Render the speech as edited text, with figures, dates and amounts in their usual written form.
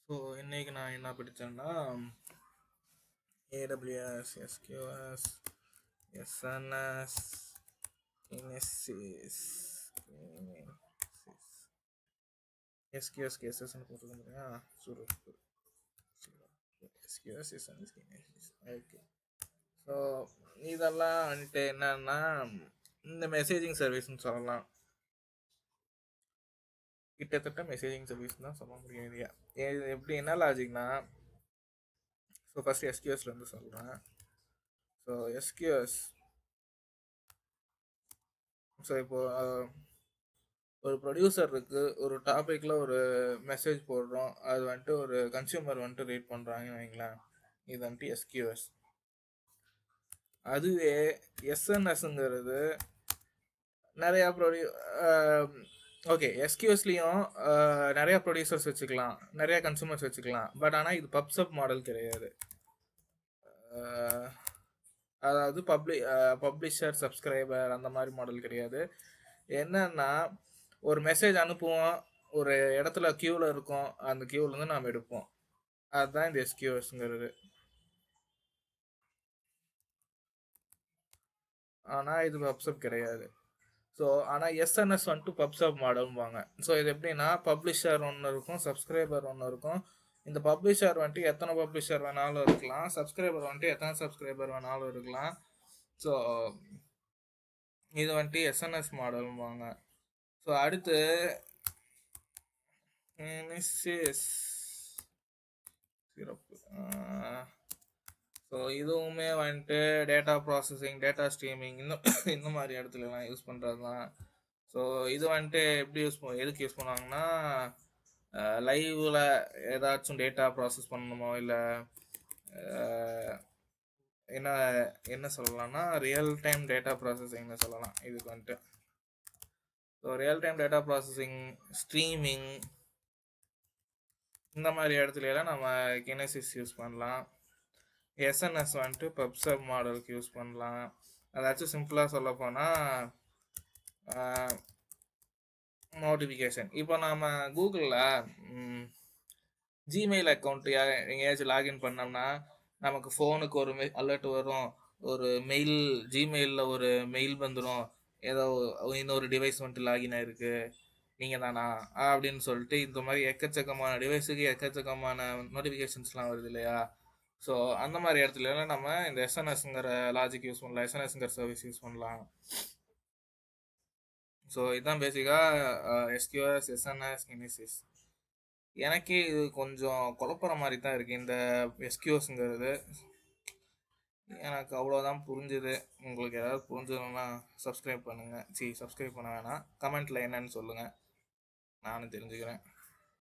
So இன்னைக்கு நான் என்ன படித்தேன்னா ஏடபிள்யூஎஸ், எஸ்கியூஎஸ், எஸ்என்எஸ், கினெசிஸ், எஸ்கியூஎஸ் கேசஸ்ன்னு போட்டுக்க முடியும். சுருக்கு எஸ்கியூஎஸ், எஸ்என்எஸ், கினெசிஸ். ஓகே. ஸோ இதெல்லாம் வந்துட்டு என்னன்னா இந்த மெசேஜிங் சர்வீஸ்ன்னு சொல்லலாம். கிட்டத்தட்ட மெசேஜிங் சர்வீஸ் தான் சொல்ல முடியும். இது எப்படி என்ன லாஜிக்னா, ஸோ ஃபஸ்ட்டு எஸ்கியூஎஸ்லேருந்து சொல்கிறேன். ஸோ எஸ்கியூஎஸ், ஸோ இப்போது ஒரு ப்ரொடியூசர் இருக்குது, ஒரு டாப்பிக்கில் ஒரு மெசேஜ் போடுறோம், அது வந்துட்டு ஒரு கன்சியூமர் வந்துட்டு ரீட் பண்ணுறாங்கன்னு வைங்களேன், இது வந்துட்டு எஸ்கியூஎஸ். அதுவே எஸ்என்எஸ்ங்கிறது நிறையா ஓகே, எஸ்கியூஎஸ்லேயும் நிறையா ப்ரொடியூசர்ஸ் வச்சுக்கலாம், நிறையா கன்சூமர்ஸ் வச்சுக்கலாம். பட் ஆனால் இது பப்சப் மாடல் கிடையாது. அதாவது பப்ளிஷர் சப்ஸ்கிரைபர் அந்த மாதிரி மாடல் கிடையாது. என்னன்னா ஒரு மெசேஜ் அனுப்புவோம், ஒரு இடத்துல கியூவில் இருக்கும், அந்த கியூவிலேருந்து நாம் எடுப்போம். அதுதான் இந்த எஸ்கியூஎஸ்ங்கிறது. ஆனால் இது பப்சப் கிடையாது. ஸோ ஆனால் எஸ்என்எஸ் வந்துட்டு பப்சப் மாடல்வாங்க. ஸோ இது எப்படின்னா பப்ளிஷர் ஒன்று இருக்கும், சப்ஸ்கிரைபர் ஒன்று இருக்கும். இந்த பப்ளிஷர் வந்துட்டு எத்தனை பப்ளிஷர் வேணாலும் இருக்கலாம், சப்ஸ்கிரைபர் வந்துட்டு எத்தனை சப்ஸ்கிரைபர் வேணாலும் இருக்கலாம். ஸோ இது வந்துட்டு எஸ்என்எஸ் மாடல்வாங்க. ஸோ அடுத்து சிறப்பு. ஸோ இதுவுமே வந்துட்டு டேட்டா ப்ராசஸிங், டேட்டா ஸ்ட்ரீமிங் இந்த மாதிரி இடத்துலலாம் யூஸ் பண்ணுறது தான். ஸோ இது வந்துட்டு எப்படி எதுக்கு யூஸ் பண்ணுவாங்கன்னா, லைவில் ஏதாச்சும் டேட்டா ப்ராசஸ் பண்ணணுமோ, இல்லை என்ன என்ன சொல்லலாம்னா ரியல் டைம் டேட்டா ப்ராசஸிங்னு சொல்லலாம் இதுக்கு வந்துட்டு. So real time data processing, streaming இந்த மாதிரி இடத்துலலாம் நம்ம கினெசிஸ் யூஸ் பண்ணலாம். எஸ்என்எஸ் வந்துட்டு பப்சப் மாடலுக்கு யூஸ் பண்ணலாம். அதாச்சும் சிம்பிளாக சொல்ல போனால் நோட்டிஃபிகேஷன். இப்போ நாம் கூகுளில் ஜிமெயில் அக்கௌண்ட் எங்கேயாச்சும் லாகின் பண்ணோம்னா நமக்கு ஃபோனுக்கு ஒரு அலர்ட் வரும், ஒரு மெயில், ஜிமெயிலில் ஒரு மெயில் வந்துடும், ஏதோ இன்னொரு டிவைஸ் வந்துட்டு லாகின் ஆகிருக்கு, நீங்கள் தானா அப்படின்னு சொல்லிட்டு. இந்த மாதிரி எக்கச்சக்கமான டிவைஸுக்கு எக்கச்சக்கமான நோட்டிஃபிகேஷன்ஸ்லாம் வருது இல்லையா. ஸோ அந்த மாதிரி இடத்துலலாம் நம்ம இந்த எஸ்என்எஸ்ங்கிற லாஜிக் யூஸ் பண்ணலாம், எஸ்என்எஸ்ங்கிற சர்வீஸ் யூஸ் பண்ணலாம். ஸோ இதுதான் பேசிக்காக எஸ்கியூஎஸ், எஸ்என்எஸ், கினெசிஸ். எனக்கே இது கொஞ்சம் குழப்புற மாதிரி தான் இருக்குது இந்த எஸ்கியூஎஸ்ங்கிறது. எனக்கு அவ்வளோதான் புரிஞ்சுது. உங்களுக்கு ஏதாவது புரிஞ்சதுன்னா சப்ஸ்கிரைப் பண்ணுங்கள். சப்ஸ்கிரைப் பண்ண வேணாம், கமெண்ட்டில் என்னன்னு சொல்லுங்கள், நானும் தெரிஞ்சுக்கிறேன்.